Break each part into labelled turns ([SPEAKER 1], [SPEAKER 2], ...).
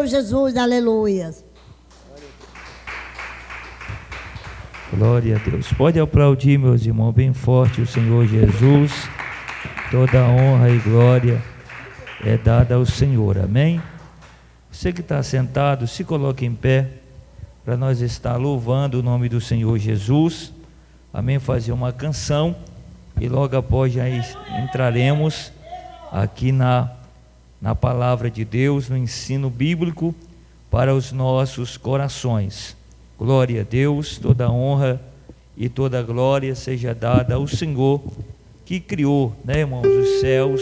[SPEAKER 1] Senhor Jesus, aleluia.
[SPEAKER 2] Glória a Deus. Pode aplaudir, meus irmãos, bem forte o Senhor Jesus. Toda honra e glória é dada ao Senhor, amém? Você que está sentado, se coloque em pé, para nós estar louvando o nome do Senhor Jesus, amém? Fazer uma canção, e logo após já entraremos aqui na palavra de Deus, no ensino bíblico para os nossos corações. Glória a Deus, toda honra e toda glória seja dada ao Senhor, que criou, né, irmãos, os céus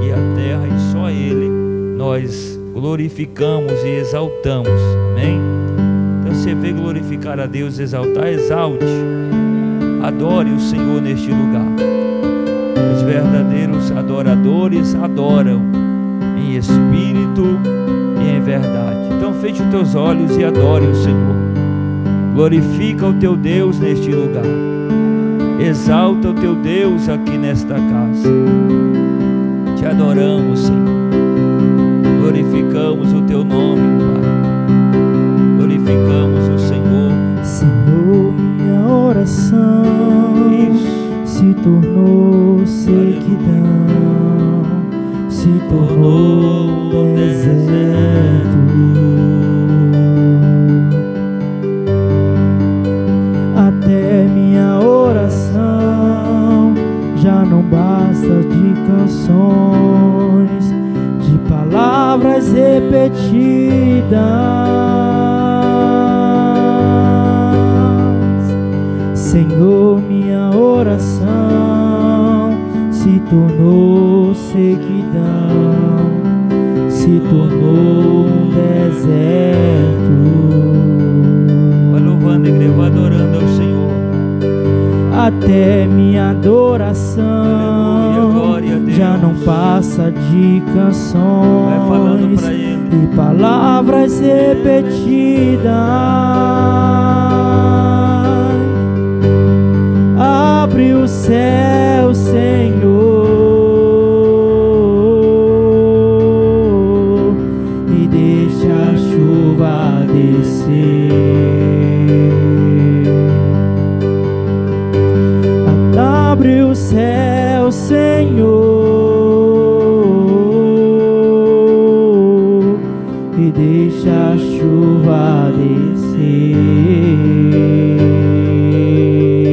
[SPEAKER 2] e a terra, e só Ele nós glorificamos e exaltamos, amém? Então, você vê glorificar a Deus, exaltar, exalte, adore o Senhor neste lugar. Os verdadeiros adoradores adoram em espírito e em verdade. Então, feche os teus olhos e adore o Senhor. Glorifica o teu Deus neste lugar. Exalta o teu Deus aqui nesta casa. Te adoramos, Senhor. Glorificamos o teu nome, Pai. Glorificamos o Senhor.
[SPEAKER 3] Senhor, minha oração se tornou sequidão, se tornou deserto. Até minha oração já não basta de canções, de palavras repetidas. Senhor, minha oração se tornou sequidão, se tornou um deserto.
[SPEAKER 2] Vai louvando, igreja, vai adorando ao Senhor.
[SPEAKER 3] Até minha adoração,
[SPEAKER 2] glória a Deus,
[SPEAKER 3] já não passa de canções,
[SPEAKER 2] vai falando para Ele,
[SPEAKER 3] e palavras repetidas. Abre o céu, Senhor, e deixa a chuva descer. Abre o céu, Senhor, e deixa a chuva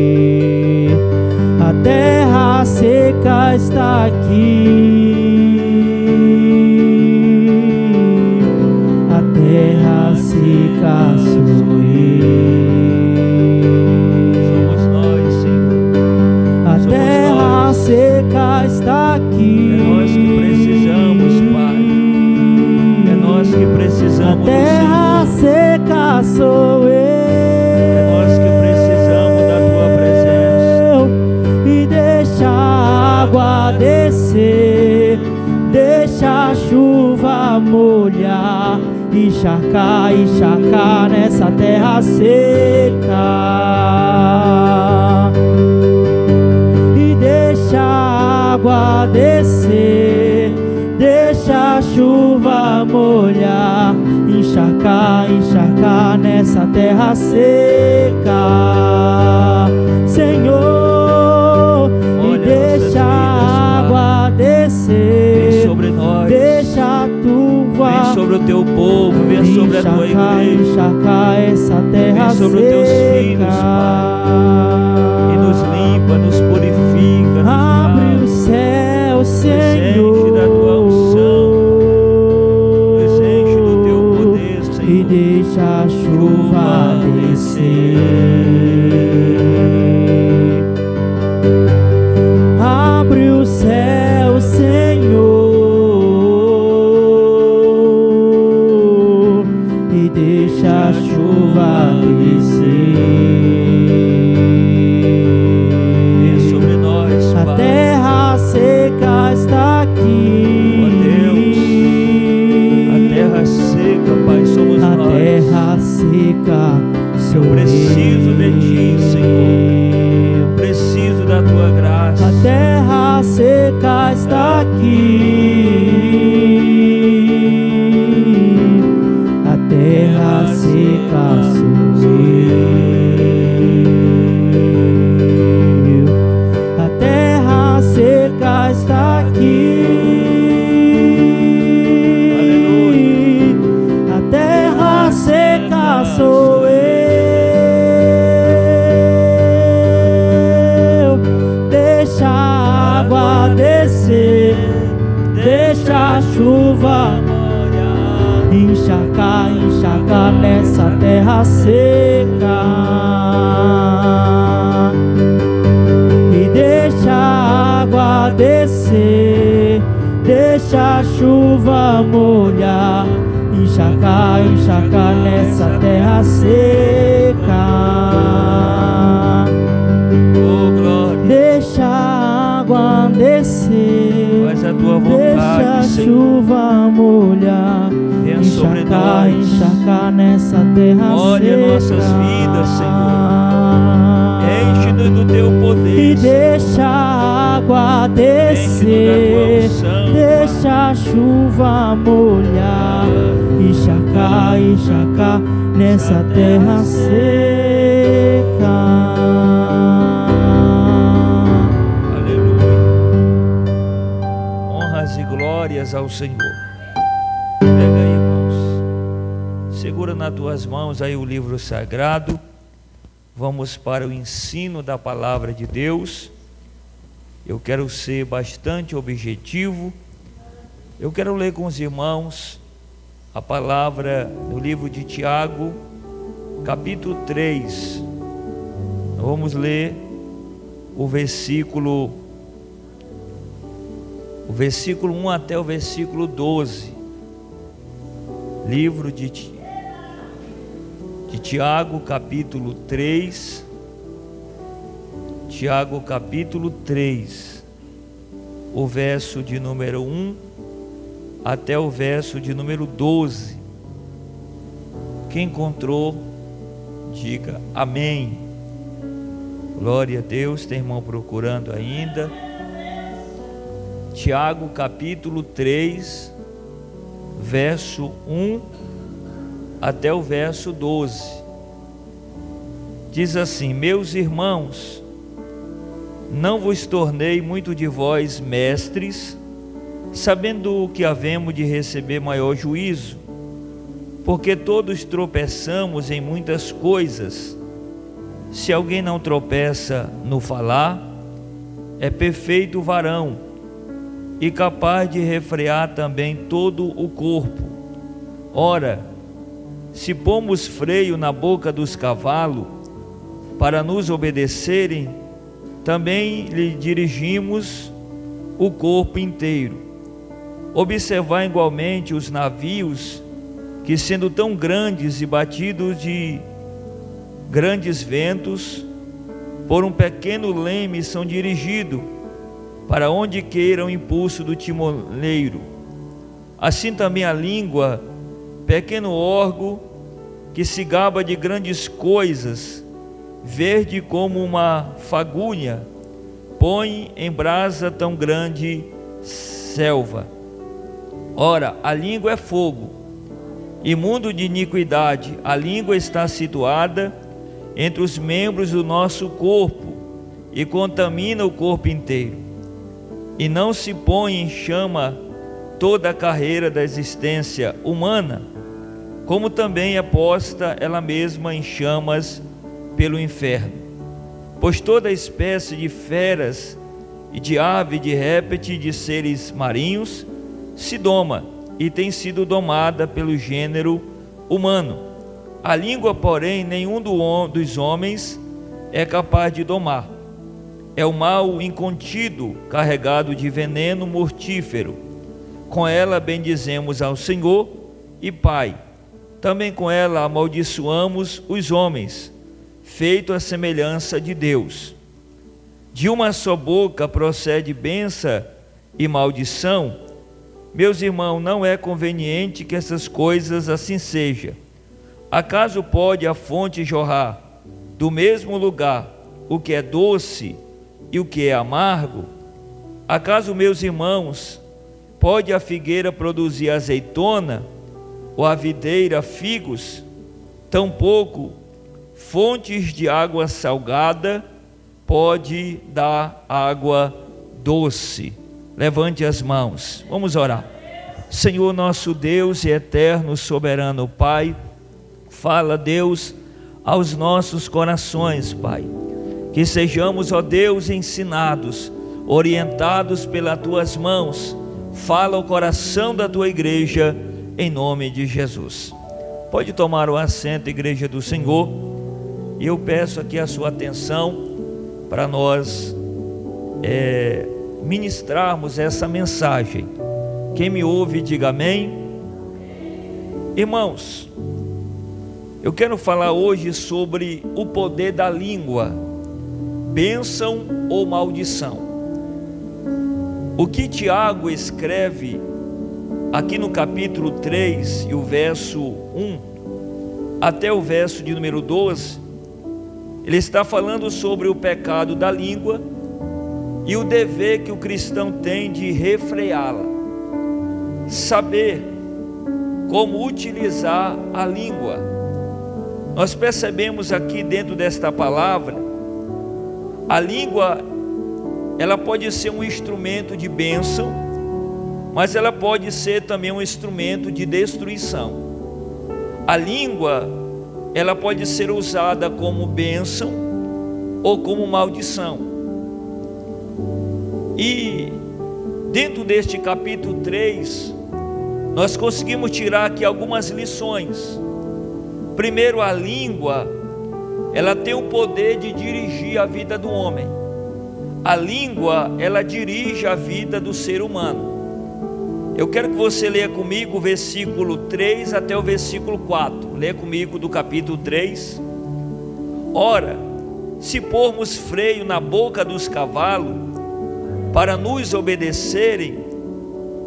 [SPEAKER 3] descer. A terra seca está aqui, a terra seca sou eu.
[SPEAKER 2] somos nós, Senhor.
[SPEAKER 3] A terra seca está aqui.
[SPEAKER 2] É nós que precisamos, Pai. É nós que precisamos
[SPEAKER 3] A terra
[SPEAKER 2] do Senhor.
[SPEAKER 3] seca sou eu.
[SPEAKER 2] É nós que precisamos da Tua presença.
[SPEAKER 3] E deixa a água descer, deixa a chuva molhar, encharcar nessa terra seca. E deixa a água descer, deixa a chuva molhar, encharcar nessa terra seca, Senhor. E deixa a água descer,
[SPEAKER 2] Vem sobre nós,
[SPEAKER 3] deixa a tua,
[SPEAKER 2] vem sobre o Teu povo, vem sobre a Tua igreja,
[SPEAKER 3] encharcar essa terra
[SPEAKER 2] vem sobre os Teus filhos,
[SPEAKER 3] seca.
[SPEAKER 2] Pai, e nos limpa, nos purifica, nos
[SPEAKER 3] Abre
[SPEAKER 2] lava.
[SPEAKER 3] o céu,
[SPEAKER 2] Nos enche
[SPEAKER 3] Senhor,
[SPEAKER 2] da Tua unção, nos enche do Teu poder, Senhor.
[SPEAKER 3] e deixa a chuva descer. Abre o céu, Senhor, e deixa a chuva descer.
[SPEAKER 2] Vem sobre nós,
[SPEAKER 3] A
[SPEAKER 2] Pai.
[SPEAKER 3] terra seca está aqui.
[SPEAKER 2] Ó Deus, a terra seca, Pai, somos
[SPEAKER 3] A
[SPEAKER 2] nós.
[SPEAKER 3] terra seca sou
[SPEAKER 2] Eu preciso de Ti, Senhor. Eu preciso da Tua graça.
[SPEAKER 3] A terra seca está aqui. encharcar nessa terra seca. E deixa a água descer, deixa a chuva molhar, encharcar nessa terra seca.
[SPEAKER 2] Oh, glória.
[SPEAKER 3] Deixa a água descer,
[SPEAKER 2] Faz a tua
[SPEAKER 3] deixa
[SPEAKER 2] vontade,
[SPEAKER 3] a
[SPEAKER 2] Senhor.
[SPEAKER 3] chuva molhar,
[SPEAKER 2] Venha sobre nós.
[SPEAKER 3] encharcar nessa terra
[SPEAKER 2] Olha
[SPEAKER 3] seca.
[SPEAKER 2] nossas vidas, Senhor. Enche-nos do teu poder,
[SPEAKER 3] E
[SPEAKER 2] Senhor.
[SPEAKER 3] deixa a água descer,
[SPEAKER 2] Enche-nos da tua unção,
[SPEAKER 3] deixa a chuva molhar, encharcar nessa terra seca.
[SPEAKER 2] Aleluia. Honras e glórias ao Senhor. Pega aí, irmãos. Segura nas tuas mãos aí o livro sagrado. Vamos para o ensino da palavra de Deus. Eu quero ser bastante objetivo. Eu quero ler com os irmãos a palavra no livro de Tiago, capítulo 3. Vamos ler o versículo 1 até o versículo 12. Livro de Tiago, capítulo 3. Tiago, capítulo 3, o verso de número 1 até o verso de número 12. Quem encontrou, diga amém. Glória a Deus. Tem irmão procurando ainda. Tiago, capítulo 3, verso 1 até o verso 12. Diz assim: meus irmãos, não vos tornei muito de vós mestres, sabendo que havemos de receber maior juízo, porque todos tropeçamos em muitas coisas. Se alguém não tropeça no falar, é perfeito varão e capaz de refrear também todo o corpo. Ora, se pomos freio na boca dos cavalos para nos obedecerem, também lhe dirigimos o corpo inteiro. Observar igualmente os navios, que sendo tão grandes e batidos de grandes ventos, por um pequeno leme são dirigidos para onde queira o impulso do timoneiro. Assim também a língua, pequeno órgão, que se gaba de grandes coisas, verde como uma fagulha, põe em brasa tão grande selva. Ora, a língua é fogo, imundo de iniquidade. A língua está situada entre os membros do nosso corpo e contamina o corpo inteiro. E não se põe em chama toda a carreira da existência humana, como também é posta ela mesma em chamas pelo inferno. Pois toda espécie de feras e de ave, de réptil, de seres marinhos se doma e tem sido domada pelo gênero humano. A língua, porém, nenhum dos homens é capaz de domar. É o mal incontido, carregado de veneno mortífero. Com ela bendizemos ao Senhor e Pai. Também com ela amaldiçoamos os homens, feito à semelhança de Deus. De uma só boca procede bênção e maldição. Meus irmãos, não é conveniente que essas coisas assim sejam. Acaso pode a fonte jorrar do mesmo lugar o que é doce e o que é amargo? Acaso, meus irmãos, pode a figueira produzir azeitona, ou a videira figos? Tampouco fontes de água salgada pode dar água doce. Levante as mãos, vamos orar. Senhor nosso Deus e eterno soberano Pai, fala, Deus, aos nossos corações, Pai, que sejamos, ó Deus, ensinados, orientados pelas tuas mãos. Fala ao coração da tua igreja, em nome de Jesus. Pode tomar o assento, Igreja do Senhor, e eu peço aqui a sua atenção para nós ministrarmos essa mensagem. Quem me ouve, diga amém. Irmãos, eu quero falar hoje sobre o poder da língua, bênção ou maldição. O que Tiago escreve aqui no capítulo 3 e o verso 1 até o verso de número 12, ele está falando sobre o pecado da língua e o dever que o cristão tem de refreá-la, saber como utilizar a língua. Nós percebemos aqui dentro desta palavra, a língua, ela pode ser um instrumento de bênção, mas ela pode ser também um instrumento de destruição. A língua, ela pode ser usada como bênção ou como maldição. E dentro deste capítulo 3, nós conseguimos tirar aqui algumas lições. Primeiro, a língua, ela tem o poder de dirigir a vida do homem. A língua, ela dirige a vida do ser humano. Eu quero que você leia comigo o versículo 3 até o versículo 4. Leia comigo do capítulo 3. Ora, se pormos freio na boca dos cavalos, para nos obedecerem,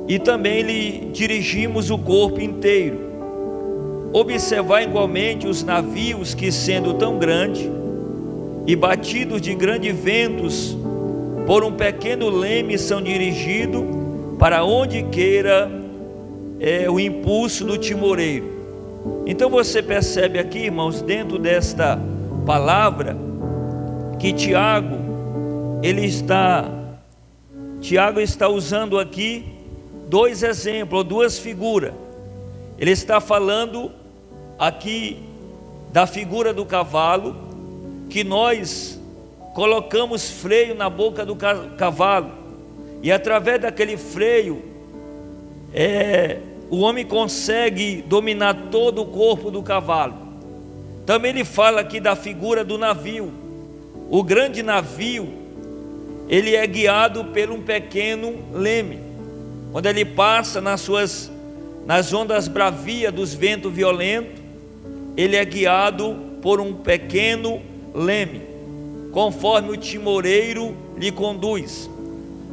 [SPEAKER 2] e também lhe dirigimos o corpo inteiro, observar igualmente os navios que, sendo tão grande e batidos de grandes ventos, por um pequeno leme são dirigidos para onde queira o impulso do timoreiro. Então você percebe aqui, irmãos, dentro desta palavra, que Tiago está usando aqui dois exemplos, duas figuras. Ele está falando aqui da figura do cavalo, que nós colocamos freio na boca do cavalo, e através daquele freio, o homem consegue dominar todo o corpo do cavalo. Também ele fala aqui da figura do navio. O grande navio, ele é guiado por um pequeno leme. Quando ele passa nas ondas bravias dos ventos violentos, ele é guiado por um pequeno leme, conforme o timoreiro lhe conduz.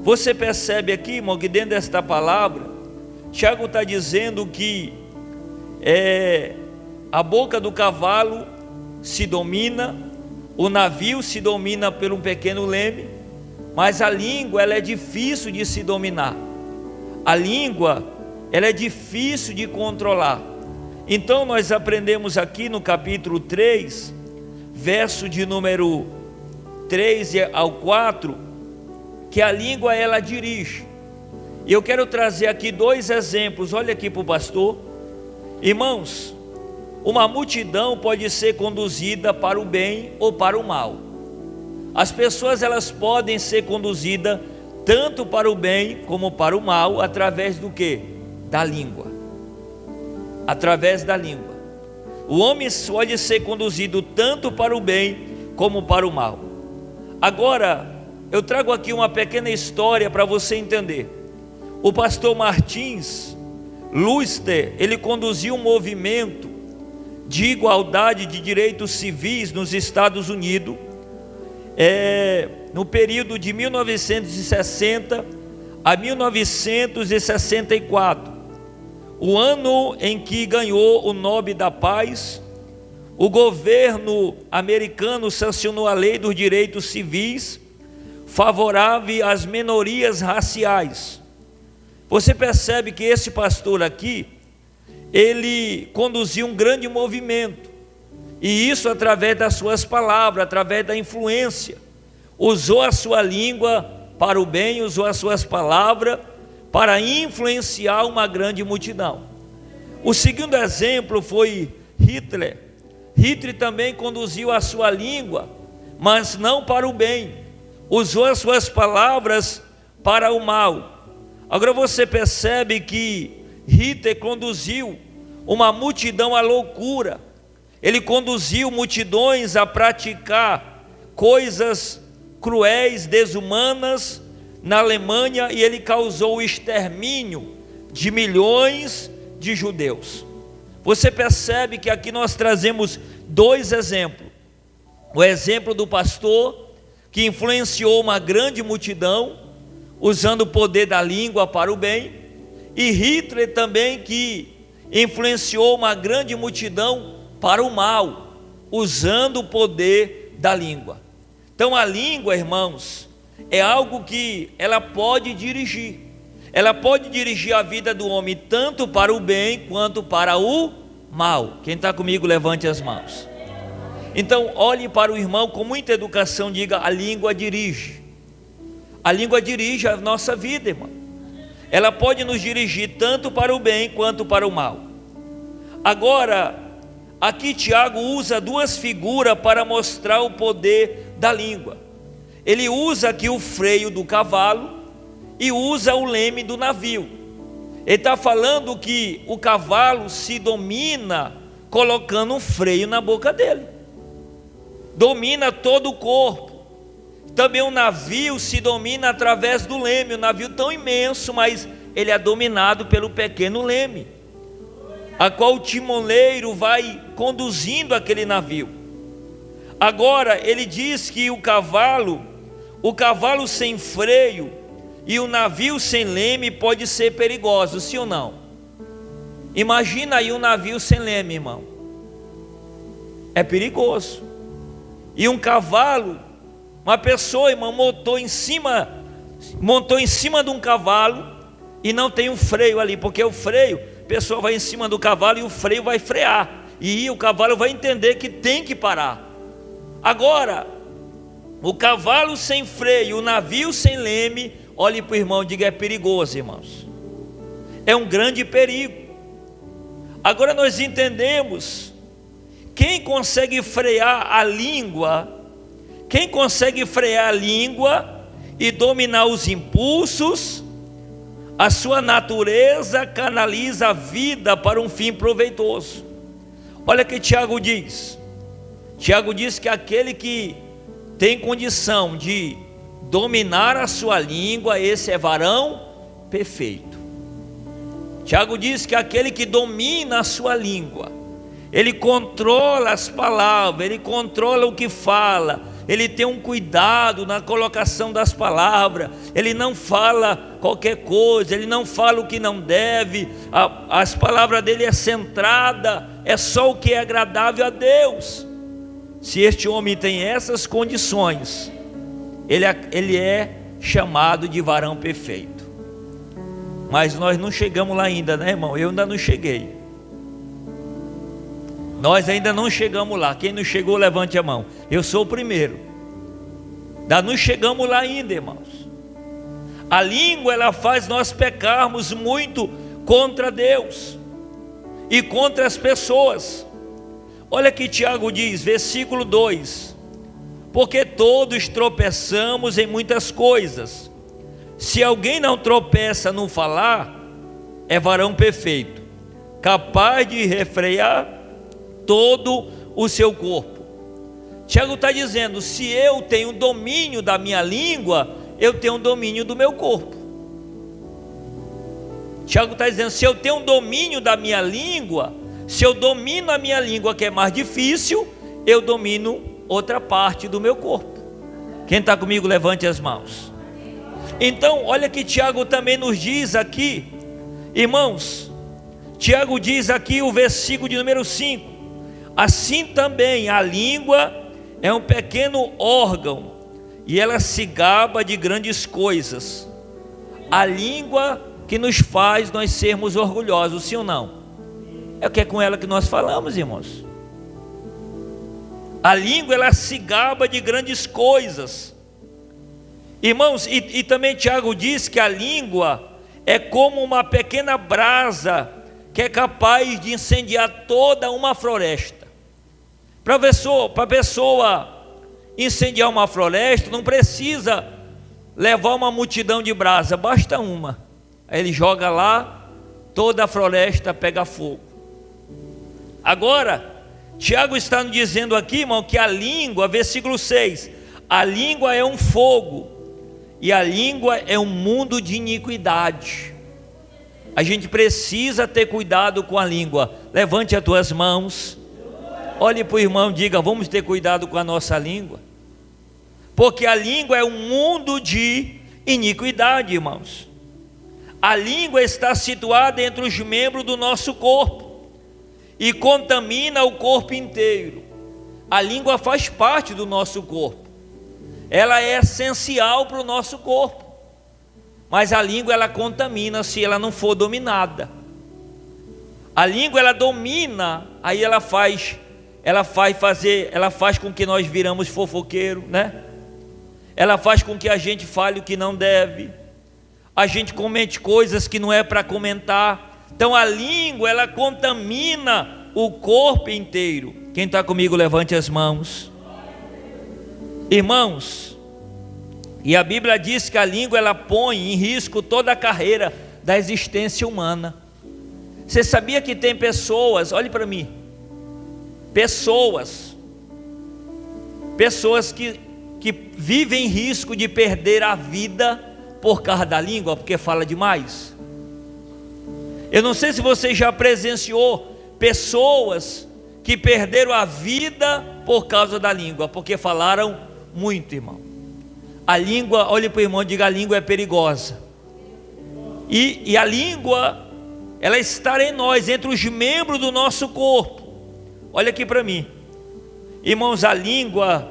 [SPEAKER 2] Você percebe aqui, irmão, que dentro desta palavra, Tiago está dizendo que a boca do cavalo se domina, o navio se domina por um pequeno leme, mas a língua, ela é difícil de se dominar. A língua, ela é difícil de controlar. Então nós aprendemos aqui no capítulo 3, verso de número 3 ao 4, que a língua, ela dirige. E eu quero trazer aqui dois exemplos. Olha aqui para o pastor. Irmãos, uma multidão pode ser conduzida para o bem ou para o mal. As pessoas, elas podem ser conduzidas tanto para o bem como para o mal, através do quê? Da língua. Através da língua. O homem pode ser conduzido tanto para o bem como para o mal. Agora, eu trago aqui uma pequena história para você entender. O pastor Martins Luster, ele conduziu um movimento de igualdade de direitos civis nos Estados Unidos, no período de 1960 a 1964, o ano em que ganhou o Nobel da Paz. O governo americano sancionou a lei dos direitos civis favorável às minorias raciais. Você percebe que esse pastor aqui, ele conduziu um grande movimento, e isso através das suas palavras, através da influência. Usou a sua língua para o bem, usou as suas palavras para influenciar uma grande multidão. O segundo exemplo foi Hitler. Hitler também conduziu a sua língua, mas não para o bem, usou as suas palavras para o mal. Agora você percebe que Hitler conduziu uma multidão à loucura. Ele conduziu multidões a praticar coisas cruéis, desumanas na Alemanha, e ele causou o extermínio de milhões de judeus. Você percebe que aqui nós trazemos dois exemplos. O exemplo do pastor que influenciou uma grande multidão usando o poder da língua para o bem, e Hitler também, que influenciou uma grande multidão para o mal, usando o poder da língua. Então a língua, irmãos, é algo que ela pode dirigir. Ela pode dirigir a vida do homem tanto para o bem quanto para o mal. Quem está comigo, levante as mãos. Então olhe para o irmão com muita educação, diga: a língua dirige. A língua dirige a nossa vida, irmão. Ela pode nos dirigir tanto para o bem quanto para o mal. Agora, aqui Tiago usa duas figuras para mostrar o poder da língua. Ele usa aqui o freio do cavalo e usa o leme do navio. Ele está falando que o cavalo se domina colocando um freio na boca dele, domina todo o corpo. Também o navio se domina através do leme. O navio tão imenso, mas ele é dominado pelo pequeno leme, a qual o timoneiro vai conduzindo aquele navio. Agora ele diz que o cavalo sem freio e o navio sem leme pode ser perigoso, sim ou não? Imagina aí um navio sem leme, irmão. É perigoso. E um cavalo, uma pessoa, irmão, montou em cima de um cavalo e não tem um freio ali, porque o freio, a pessoa vai em cima do cavalo e o freio vai frear, e o cavalo vai entender que tem que parar. Agora, o cavalo sem freio, o navio sem leme, olhe para o irmão e diga: é perigoso, irmãos. É um grande perigo. Agora nós entendemos, quem consegue frear a língua, e dominar os impulsos, a sua natureza canaliza a vida para um fim proveitoso. Olha o que Tiago diz. Tiago diz que aquele que tem condição de dominar a sua língua, esse é varão perfeito. Tiago diz que aquele que domina a sua língua, ele controla as palavras, ele controla o que fala, ele tem um cuidado na colocação das palavras, ele não fala qualquer coisa, ele não fala o que não deve, as palavras dele é centrada, é só o que é agradável a Deus. Se este homem tem essas condições, ele é chamado de varão perfeito. Mas nós não chegamos lá ainda, né, irmão? Eu ainda não cheguei. Nós ainda não chegamos lá. Quem não chegou, levante a mão. Eu sou o primeiro. Ainda não chegamos lá ainda, irmãos. A língua, ela faz nós pecarmos muito contra Deus e contra as pessoas. Olha que Tiago diz, versículo 2: porque todos tropeçamos em muitas coisas. Se alguém não tropeça no falar, é varão perfeito, capaz de refrear todo o seu corpo. Tiago está dizendo: se eu tenho domínio da minha língua, eu tenho domínio do meu corpo. Tiago está dizendo: se eu tenho domínio da minha língua, se eu domino a minha língua, que é mais difícil, eu domino outra parte do meu corpo. Quem está comigo, levante as mãos. Então, olha que Tiago também nos diz aqui, irmãos. Tiago diz aqui o versículo de número 5: assim também a língua é um pequeno órgão, e ela se gaba de grandes coisas. A língua que nos faz nós sermos orgulhosos, sim ou não? É o que é com ela que nós falamos, irmãos. A língua, ela se gaba de grandes coisas, irmãos. E também Tiago diz que a língua é como uma pequena brasa que é capaz de incendiar toda uma floresta. Para a pessoa incendiar uma floresta, não precisa levar uma multidão de brasa, basta uma. Aí ele joga lá toda a floresta pega fogo. Agora, Tiago está nos dizendo aqui, irmão, que a língua, versículo 6, a língua é um fogo, e a língua é um mundo de iniquidade. A gente precisa ter cuidado com a língua. Levante as tuas mãos, olhe para o irmão e diga: vamos ter cuidado com a nossa língua, porque a língua é um mundo de iniquidade, irmãos. A língua está situada entre os membros do nosso corpo e contamina o corpo inteiro. A língua faz parte do nosso corpo, ela é essencial para o nosso corpo, mas a língua ela contamina se ela não for dominada. A língua ela domina, aí ela faz com que nós viramos fofoqueiro, né? Ela faz com que a gente fale o que não deve, a gente comente coisas que não é para comentar. Então a língua ela contamina o corpo inteiro. Quem está comigo, levante as mãos. Irmãos, e a Bíblia diz que a língua ela põe em risco toda a carreira da existência humana. Você sabia que tem pessoas, olhe para mim, pessoas que vivem em risco de perder a vida por causa da língua, porque fala demais? Eu não sei se você já presenciou pessoas que perderam a vida por causa da língua, porque falaram muito, irmão. A língua, olhe para o irmão e diga: a língua é perigosa. E a língua, ela está em nós, entre os membros do nosso corpo. Olha aqui para mim, irmãos, a língua,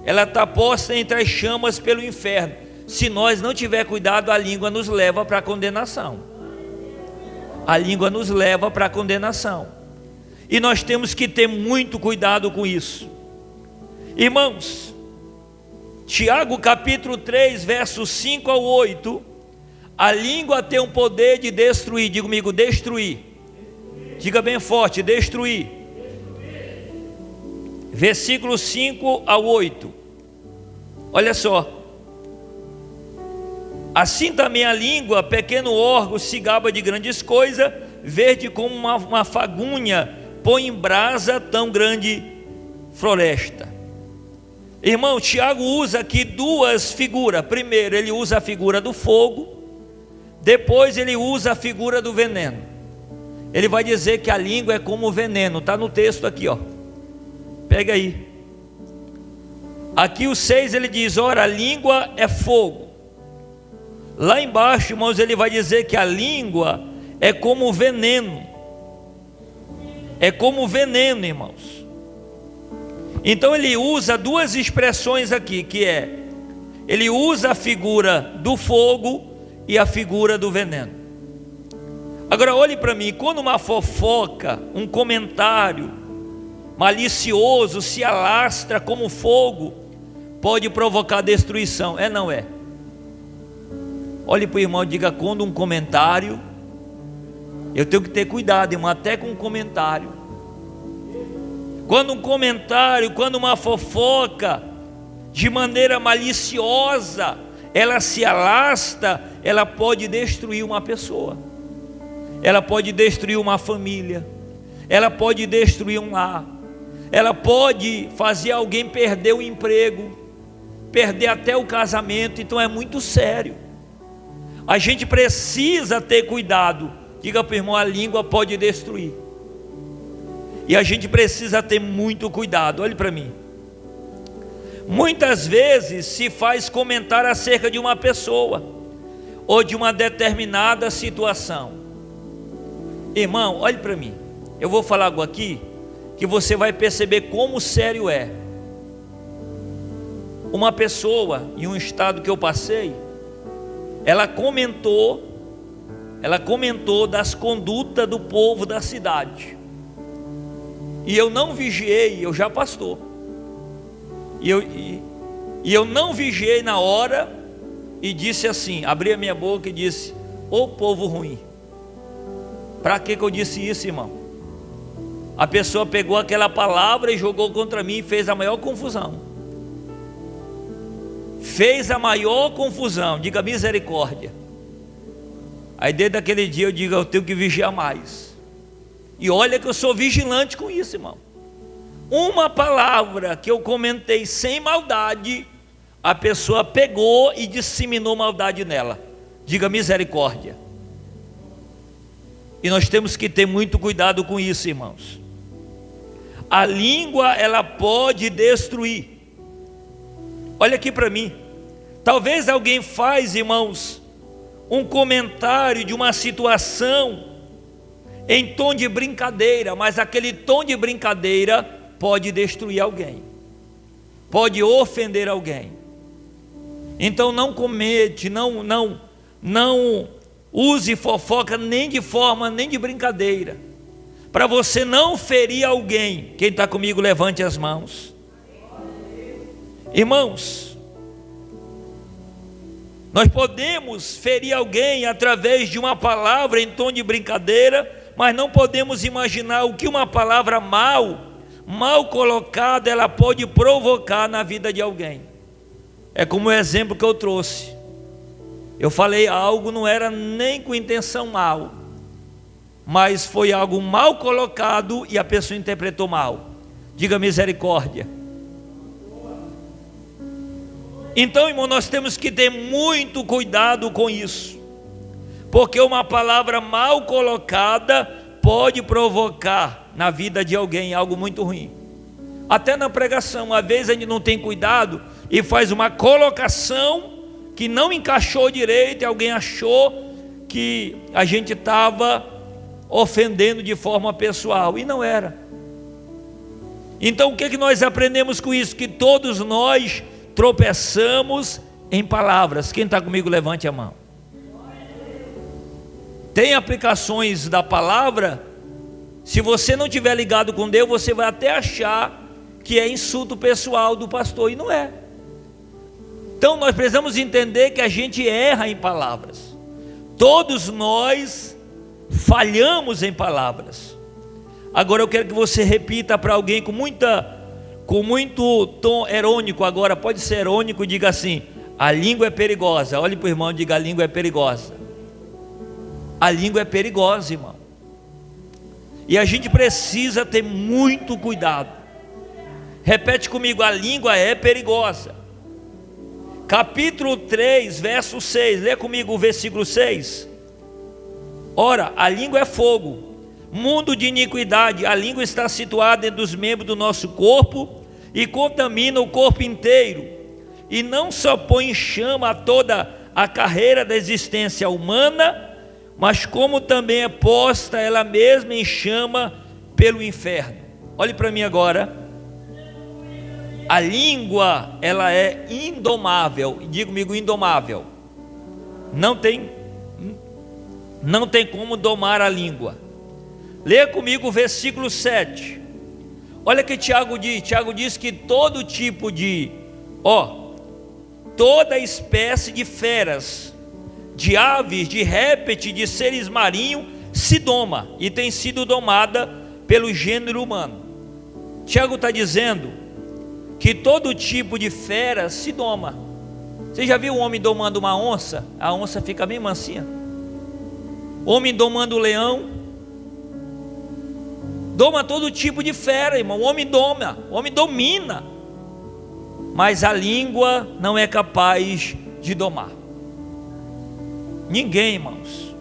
[SPEAKER 2] ela está posta entre as chamas pelo inferno. Se nós não tiver cuidado, a língua nos leva para a condenação. A língua nos leva para a condenação, e nós temos que ter muito cuidado com isso. Irmãos, Tiago capítulo 3, versos 5 ao 8, a língua tem o poder de destruir. Diga comigo: destruir. Diga bem forte: destruir. Versículo 5 ao 8, olha só: assim também a língua, pequeno órgão, se gaba de grandes coisas, verde como uma fagulha, põe em brasa tão grande floresta. Irmão, Tiago usa aqui duas figuras. Primeiro ele usa a figura do fogo, depois ele usa a figura do veneno. Ele vai dizer que a língua é como o veneno, está no texto aqui, ó. Pega aí. Aqui o 6 ele diz: ora, a língua é fogo. Lá embaixo, irmãos, ele vai dizer que a língua é como veneno. É como veneno, irmãos. Então ele usa duas expressões aqui, que é, ele usa a figura do fogo e a figura do veneno. Agora olhe para mim, quando uma fofoca, um comentário malicioso se alastra como fogo, pode provocar destruição, não é? Olhe para o irmão e diga: quando um comentário, eu tenho que ter cuidado, irmão, até com um comentário. Quando um comentário, quando uma fofoca, de maneira maliciosa, ela se alastra, ela pode destruir uma pessoa, ela pode destruir uma família, ela pode destruir um lar, ela pode fazer alguém perder o emprego, perder até o casamento. Então é muito sério. A gente precisa ter cuidado. Diga para o irmão: a língua pode destruir, e a gente precisa ter muito cuidado. Olhe para mim, muitas vezes se faz comentário acerca de uma pessoa ou de uma determinada situação. Irmão, olhe para mim, eu vou falar algo aqui que você vai perceber como sério é. Uma pessoa em um estado que eu passei, ela comentou das condutas do povo da cidade, e eu não vigiei. Eu já pastor, e eu não vigiei na hora, e disse assim, abri a minha boca e disse: ô povo ruim. Para que eu disse isso, irmão? A pessoa pegou aquela palavra e jogou contra mim e fez a maior confusão. Fez a maior confusão. Diga misericórdia. Aí desde aquele dia eu digo, eu tenho que vigiar mais. E olha que eu sou vigilante com isso, irmão. Uma palavra que eu comentei sem maldade, a pessoa pegou e disseminou maldade nela. Diga misericórdia. E nós temos que ter muito cuidado com isso, irmãos. A língua, ela pode destruir. Olha aqui para mim. Talvez alguém faz, irmãos, um comentário de uma situação em tom de brincadeira, mas aquele tom de brincadeira pode destruir alguém, pode ofender alguém. Então não comete, não use fofoca nem de forma, nem de brincadeira, para você não ferir alguém. Quem está comigo, levante as mãos. Irmãos, nós podemos ferir alguém através de uma palavra em tom de brincadeira, mas não podemos imaginar o que uma palavra mal colocada, ela pode provocar na vida de alguém. É como o exemplo que eu trouxe. Eu falei algo, não era nem com intenção mal, mas foi algo mal colocado e a pessoa interpretou mal. Diga misericórdia. Então, irmão, nós temos que ter muito cuidado com isso, porque uma palavra mal colocada pode provocar na vida de alguém algo muito ruim. Até na pregação, às vezes a gente não tem cuidado e faz uma colocação que não encaixou direito, e alguém achou que a gente estava ofendendo de forma pessoal, e não era. Então o que nós aprendemos com isso? Que todos nós tropeçamos em palavras. Quem está comigo, levante a mão. Tem aplicações da palavra, se você não estiver ligado com Deus, você vai até achar que é insulto pessoal do pastor, e não é. Então nós precisamos entender que a gente erra em palavras. Todos nós falhamos em palavras. Agora eu quero que você repita para alguém com muito tom irônico. Agora pode ser irônico, diga assim: a língua é perigosa. Olhe para o irmão e diga: a língua é perigosa. A língua é perigosa, irmão. E a gente precisa ter muito cuidado. Repete comigo: a língua é perigosa. Capítulo 3, verso 6, lê comigo o versículo 6. Ora, a língua é fogo, mundo de iniquidade. A língua está situada entre os membros do nosso corpo e contamina o corpo inteiro, e não só põe em chama a toda a carreira da existência humana, mas como também é posta ela mesma em chama pelo inferno. Olhe para mim agora. A língua, ela é indomável. Diga comigo: indomável. Não tem como domar a língua. Leia comigo o versículo 7. Olha o que Tiago diz. Tiago diz que todo tipo de, toda espécie de feras, de aves, de répteis, de seres marinhos se doma, e tem sido domada pelo gênero humano. Tiago está dizendo que todo tipo de fera se doma. Você já viu um homem domando uma onça? A onça fica bem mansinha. Homem domando o leão. Doma todo tipo de fera, irmão. O homem domina. Mas a língua não é capaz de domar. Ninguém, irmãos.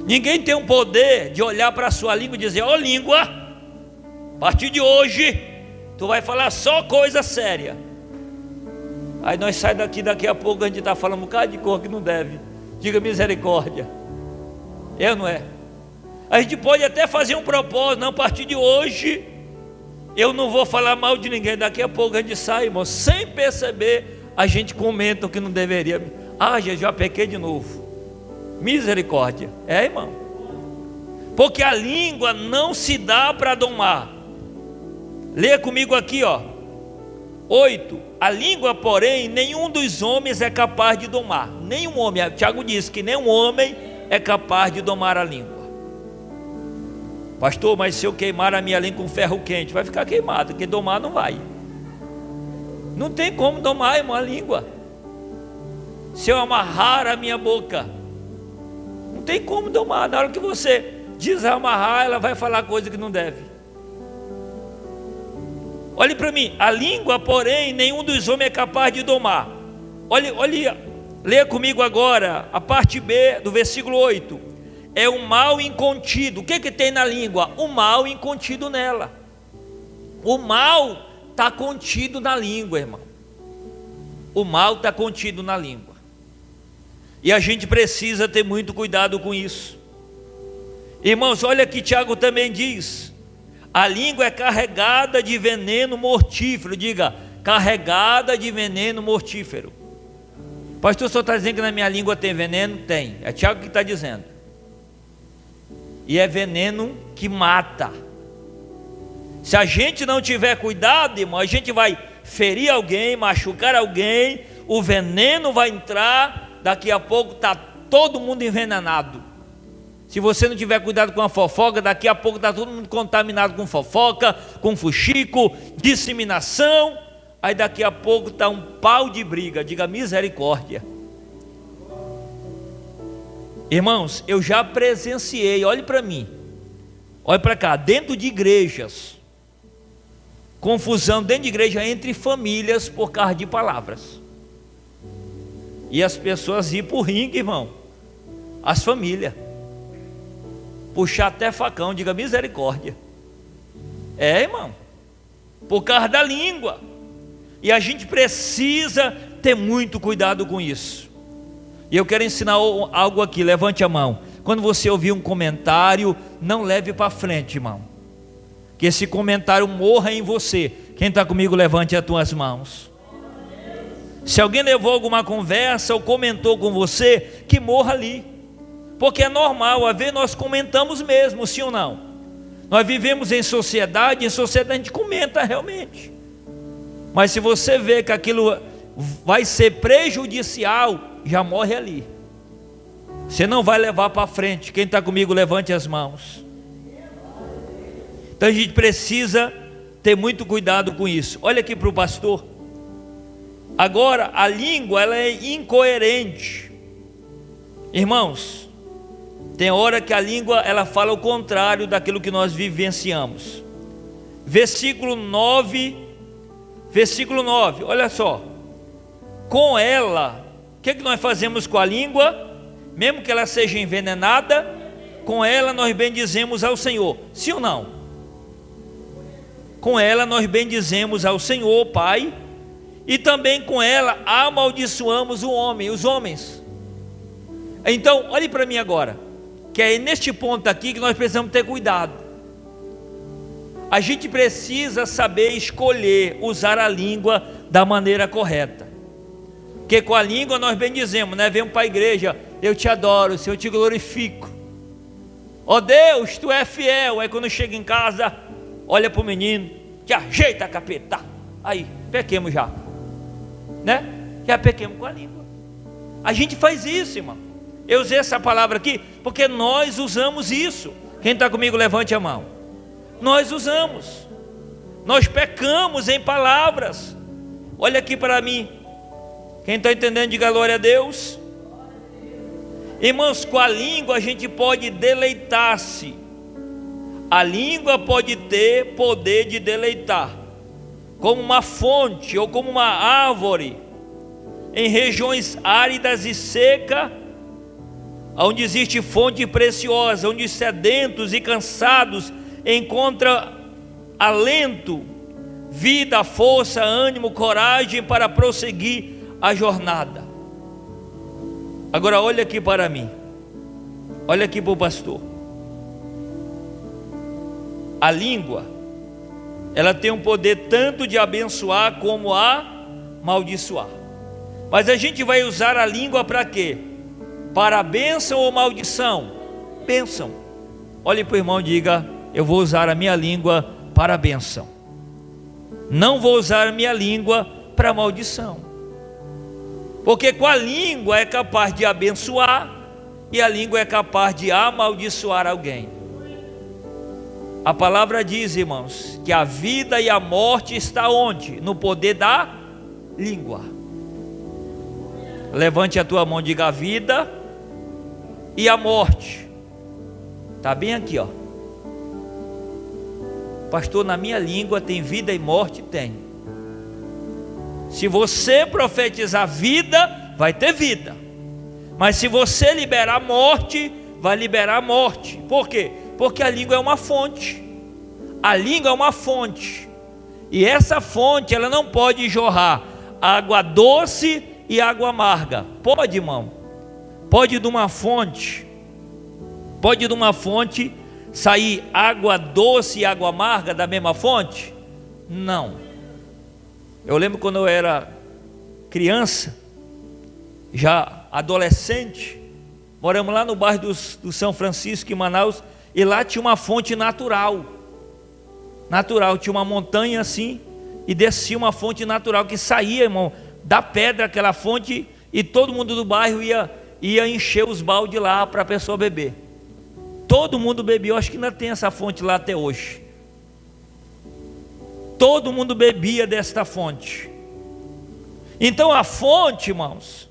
[SPEAKER 2] Ninguém tem o poder de olhar para a sua língua e dizer: ó língua, a partir de hoje tu vai falar só coisa séria. Aí nós saímos daqui a pouco a gente está falando um bocado de cor que não deve. Diga misericórdia. É ou não é? A gente pode até fazer um propósito: não, a partir de hoje eu não vou falar mal de ninguém. Daqui a pouco a gente sai, irmão, sem perceber, a gente comenta o que não deveria. Já pequei de novo. Misericórdia. É, irmão. Porque a língua não se dá para domar. Leia comigo aqui, 8. A língua, porém, nenhum dos homens é capaz de domar. Nenhum homem. Tiago diz que nenhum homem é capaz de domar a língua. Pastor, mas se eu queimar a minha língua com ferro quente, vai ficar queimado, porque domar não vai. Não tem como domar, irmão, a língua. Se eu amarrar a minha boca, não Não tem como domar. Na hora que você desamarrar, ela vai falar coisa que não deve. Olhe para mim, a língua, porém, nenhum dos homens é capaz de domar. Olha, leia comigo agora a parte B do versículo 8. É o mal incontido. O que tem na língua? O mal incontido nela. O mal está contido na língua, irmão. O mal está contido na língua. E a gente precisa ter muito cuidado com isso. Irmãos, olha que Tiago também diz: a língua é carregada de veneno mortífero. Diga, carregada de veneno mortífero. Pastor, só está dizendo que na minha língua tem veneno? Tem, é Tiago que está dizendo. E é veneno que mata. Se a gente não tiver cuidado, irmão, a gente vai ferir alguém, machucar alguém, o veneno vai entrar, daqui a pouco está todo mundo envenenado. Se você não tiver cuidado com a fofoca, daqui a pouco está todo mundo contaminado com fofoca, com fuxico, disseminação. Aí daqui a pouco está um pau de briga. Diga misericórdia. Irmãos, eu já presenciei, olhe para mim, olhe para cá, dentro de igrejas, confusão dentro de igreja entre famílias por causa de palavras. E as pessoas iam para o ringue, irmão, as famílias, puxar até facão. Diga misericórdia. É, irmão, por causa da língua. E a gente precisa ter muito cuidado com isso. E eu quero ensinar algo aqui, levante a mão. Quando você ouvir um comentário, não leve para frente, irmão, que esse comentário morra em você. Quem está comigo, levante as tuas mãos. Se alguém levou alguma conversa ou comentou com você, que morra ali. Porque é normal, às vezes nós comentamos mesmo, sim ou não? Nós vivemos em sociedade a gente comenta realmente. Mas se você vê que aquilo vai ser prejudicial, já morre ali. Você não vai levar para frente. Quem está comigo, levante as mãos. Então a gente precisa ter muito cuidado com isso. Olha aqui para o pastor. Agora, a língua, ela é incoerente. Irmãos, tem hora que a língua, ela fala o contrário daquilo que nós vivenciamos. Versículo 9, olha só. Com ela, o que nós fazemos com a língua? Mesmo que ela seja envenenada, com ela nós bendizemos ao Senhor. Sim ou não? Com ela nós bendizemos ao Senhor, Pai, e também com ela amaldiçoamos os homens. Então, olhe para mim agora, que é neste ponto aqui que nós precisamos ter cuidado. A gente precisa saber escolher, usar a língua da maneira correta. Porque com a língua nós bendizemos, né? Vemos para a igreja, eu te adoro, Senhor, eu te glorifico. Ó Deus, tu é fiel. Aí quando chega em casa, olha para o menino, te ajeita, capeta. Aí, pequemos já, né? Já pequemos com a língua. A gente faz isso, irmão. Eu usei essa palavra aqui porque nós usamos isso. Quem está comigo, levante a mão. Nós usamos, nós pecamos em palavras. Olha aqui para mim. Quem está entendendo, diga glória a Deus. Irmãos, com a língua a gente pode deleitar-se. A língua pode ter poder de deleitar, como uma fonte ou como uma árvore em regiões áridas e secas, onde existe fonte preciosa, onde sedentos e cansados encontram alento, vida, força, ânimo, coragem para prosseguir a jornada. Agora olha aqui para mim, olha aqui para o pastor. A língua, ela tem um poder tanto de abençoar como amaldiçoar. Mas a gente vai usar a língua para quê? Para a bênção ou maldição? Bênção. Olhe para o irmão e diga: eu vou usar a minha língua para a bênção. Não vou usar a minha língua para a maldição. Porque com a língua é capaz de abençoar e a língua é capaz de amaldiçoar alguém. A palavra diz, irmãos, que a vida e a morte está onde? No poder da língua. Levante a tua mão e diga: a vida e a morte. Está bem aqui, ó. Pastor, na minha língua tem vida e morte? Tem. Se você profetizar vida, vai ter vida. Mas se você liberar morte, vai liberar morte. Por quê? Porque a língua é uma fonte. A língua é uma fonte. E essa fonte, ela não pode jorrar água doce e água amarga. Pode, irmão? Pode de uma fonte sair água doce e água amarga da mesma fonte? Não. Eu lembro quando eu era criança, já adolescente, moramos lá no bairro do São Francisco, em Manaus, e lá tinha uma fonte natural, tinha uma montanha assim, e descia uma fonte natural que saía, irmão, da pedra, aquela fonte, e todo mundo do bairro ia encher os baldes lá para a pessoa beber. Todo mundo bebia. Eu acho que ainda tem essa fonte lá até hoje. Todo mundo bebia desta fonte. Então a fonte, irmãos,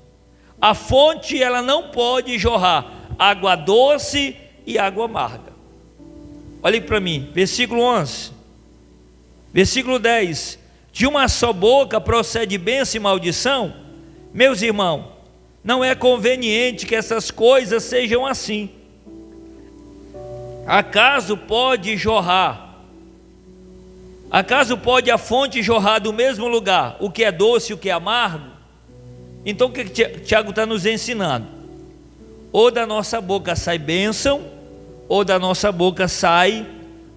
[SPEAKER 2] a fonte, ela não pode jorrar água doce e água amarga. Olhe para mim, versículo 11, versículo 10: de uma só boca procede bênção e maldição. Meus irmãos, não é conveniente que essas coisas sejam assim. Acaso pode a fonte jorrar do mesmo lugar o que é doce e o que é amargo? Então o que Tiago está nos ensinando? Ou da nossa boca sai bênção, ou da nossa boca sai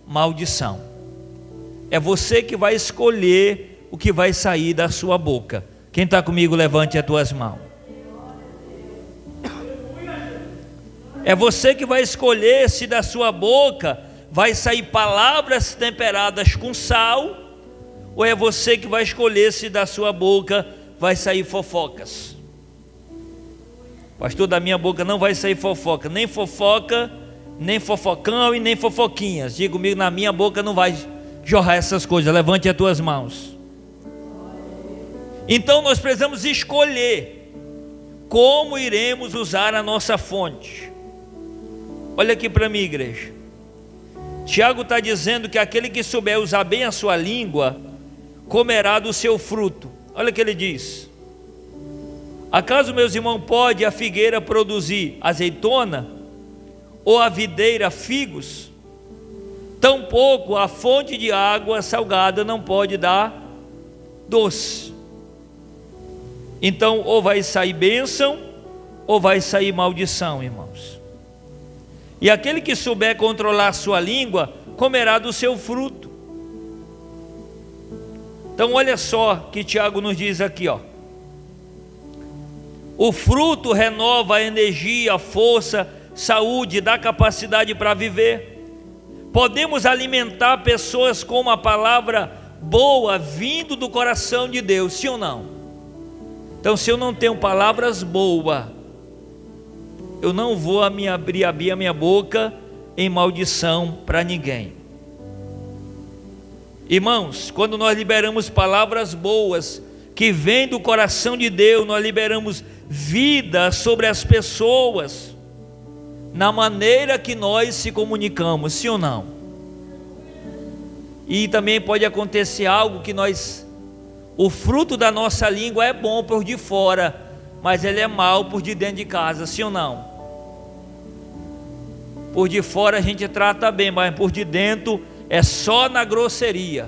[SPEAKER 2] maldição. É você que vai escolher o que vai sair da sua boca. Quem está comigo, levante as tuas mãos. É você que vai escolher se da sua boca vai sair palavras temperadas com sal, ou é você que vai escolher se da sua boca vai sair fofocas. Pastor, da minha boca não vai sair fofoca, nem fofocão e nem fofoquinhas. Diga comigo, na minha boca não vai jorrar essas coisas. Levante as tuas mãos. Então nós precisamos escolher como iremos usar a nossa fonte. Olha aqui para mim, igreja. Tiago está dizendo que aquele que souber usar bem a sua língua comerá do seu fruto. Olha o que ele diz: acaso, meus irmãos, pode a figueira produzir azeitona, ou a videira figos? Tampouco a fonte de água salgada não pode dar doce. Então, ou vai sair bênção, ou vai sair maldição, irmãos. E aquele que souber controlar a sua língua comerá do seu fruto. Então olha só que Tiago nos diz aqui, ó. O fruto renova a energia, a força, saúde, dá capacidade para viver. Podemos alimentar pessoas com uma palavra boa vindo do coração de Deus, sim ou não? Então, se eu não tenho palavras boas, eu não vou abrir a minha boca em maldição para ninguém. Irmãos, quando nós liberamos palavras boas que vêm do coração de Deus, nós liberamos vida sobre as pessoas, na maneira que nós se comunicamos, sim ou não? E também pode acontecer algo que o fruto da nossa língua é bom por de fora, mas ele é mau por de dentro de casa, sim ou não? Por de fora a gente trata bem, mas por de dentro é só na grosseria.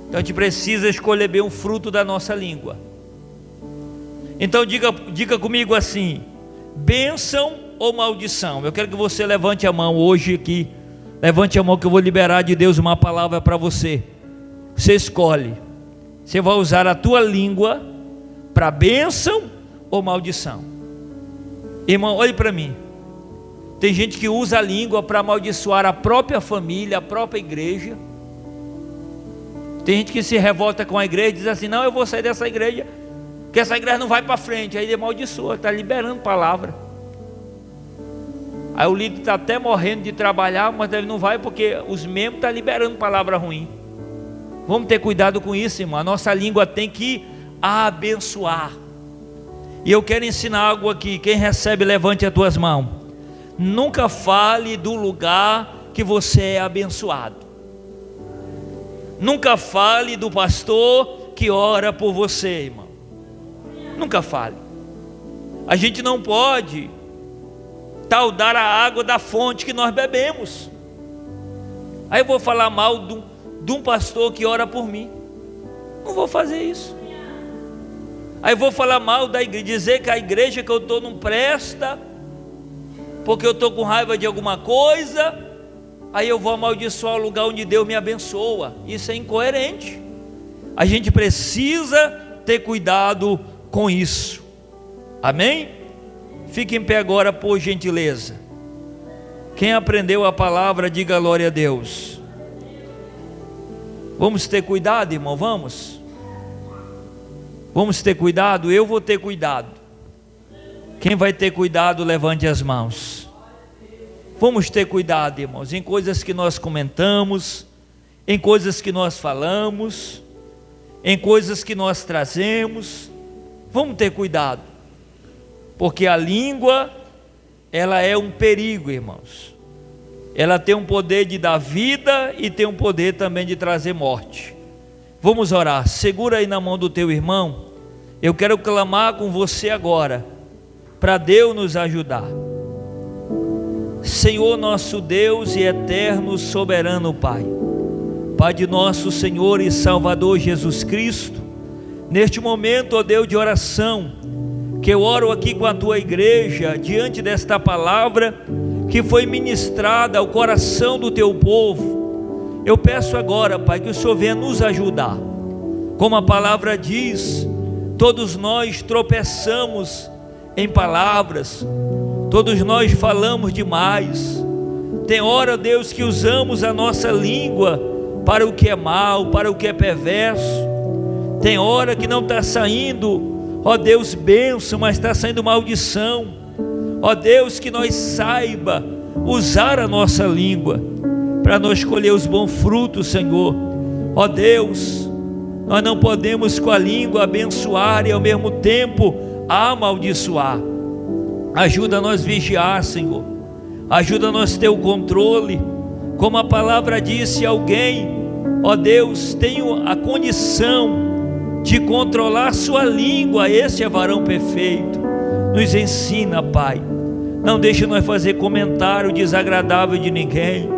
[SPEAKER 2] Então a gente precisa escolher bem o fruto da nossa língua. Então diga comigo assim: bênção ou maldição? Eu quero que você levante a mão hoje aqui. Levante a mão que eu vou liberar de Deus uma palavra para você. Você escolhe. Você vai usar a tua língua para bênção ou maldição? Irmão, olhe para mim. Tem gente que usa a língua para amaldiçoar a própria família, a própria igreja. Tem gente que se revolta com a igreja e diz assim: não, eu vou sair dessa igreja, porque essa igreja não vai para frente. Aí ele amaldiçoa, está liberando palavra. Aí o líder está até morrendo de trabalhar, mas ele não vai porque os membros estão liberando palavra ruim. Vamos ter cuidado com isso, irmão. A nossa língua tem que abençoar. E eu quero ensinar algo aqui. Quem recebe, levante as tuas mãos. Nunca fale do lugar que você é abençoado. Nunca fale do pastor que ora por você, irmão. Nunca fale. A gente não pode taudar a água da fonte que nós bebemos. Aí eu vou falar mal de um pastor que ora por mim. Não vou fazer isso. Aí eu vou falar mal da igreja, dizer que a igreja que eu estou não presta, porque eu estou com raiva de alguma coisa. Aí eu vou amaldiçoar o lugar onde Deus me abençoa. Isso é incoerente. A gente precisa ter cuidado com isso. Amém? Fique em pé agora, por gentileza. Quem aprendeu a palavra, diga glória a Deus. Vamos ter cuidado, irmão, vamos? Vamos ter cuidado? Eu vou ter cuidado. Quem vai ter cuidado, levante as mãos. Vamos ter cuidado, irmãos, em coisas que nós comentamos, em coisas que nós falamos, em coisas que nós trazemos. Vamos ter cuidado, porque a língua, ela é um perigo, irmãos. Ela tem um poder de dar vida e tem um poder também de trazer morte. Vamos orar. Segura aí na mão do teu irmão. Eu quero clamar com você agora, para Deus nos ajudar. Senhor nosso Deus e eterno soberano Pai, Pai de nosso Senhor e Salvador Jesus Cristo, neste momento, ó Deus de oração, que eu oro aqui com a tua igreja, diante desta palavra que foi ministrada ao coração do teu povo, eu peço agora, Pai, que o Senhor venha nos ajudar. Como a palavra diz, todos nós tropeçamos em palavras, todos nós falamos demais. Tem hora, Deus, que usamos a nossa língua para o que é mal, para o que é perverso. Tem hora que não está saindo, ó Deus, bênção, mas está saindo maldição. Ó Deus, que nós saiba usar a nossa língua para nós colher os bons frutos, Senhor. Ó Deus, nós não podemos com a língua abençoar e ao mesmo tempo amaldiçoar. Ajuda nós vigiar, Senhor. Ajuda nós ter o controle. Como a palavra disse, alguém, ó Deus, tem a condição de controlar sua língua. Esse é varão perfeito. Nos ensina, Pai. Não deixa nós fazer comentário desagradável de ninguém.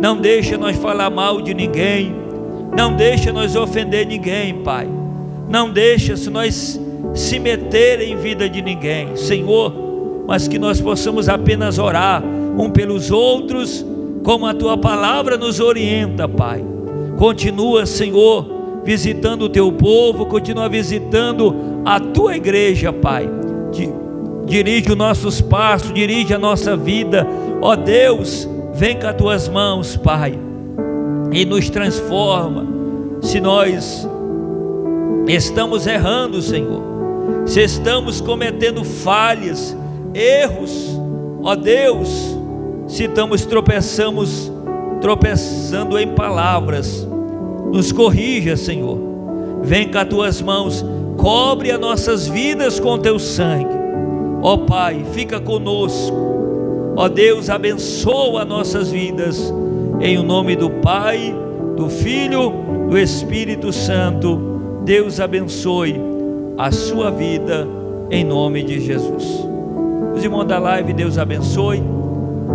[SPEAKER 2] Não deixa nós falar mal de ninguém. Não deixa nós ofender ninguém, Pai. Não deixa nós se meter em vida de ninguém, Senhor. Mas que nós possamos apenas orar um pelos outros, como a tua palavra nos orienta, Pai. Continua, Senhor, visitando o teu povo, continua visitando a tua igreja, Pai. Dirige os nossos passos, dirige a nossa vida. Ó Deus, vem com as tuas mãos, Pai, e nos transforma. Se nós estamos errando, Senhor, se estamos cometendo falhas, erros, ó Deus, se estamos tropeçando em palavras, nos corrija, Senhor. Vem com as tuas mãos, cobre as nossas vidas com teu sangue. Ó Pai, fica conosco. Ó Deus, abençoa nossas vidas, em o nome do Pai, do Filho, do Espírito Santo. Deus abençoe a sua vida, em nome de Jesus. Os irmãos da live, Deus abençoe.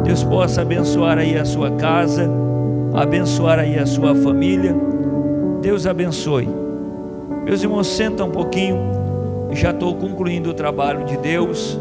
[SPEAKER 2] Deus possa abençoar aí a sua casa, abençoar aí a sua família. Deus abençoe. Meus irmãos, senta um pouquinho. Já estou concluindo o trabalho de Deus.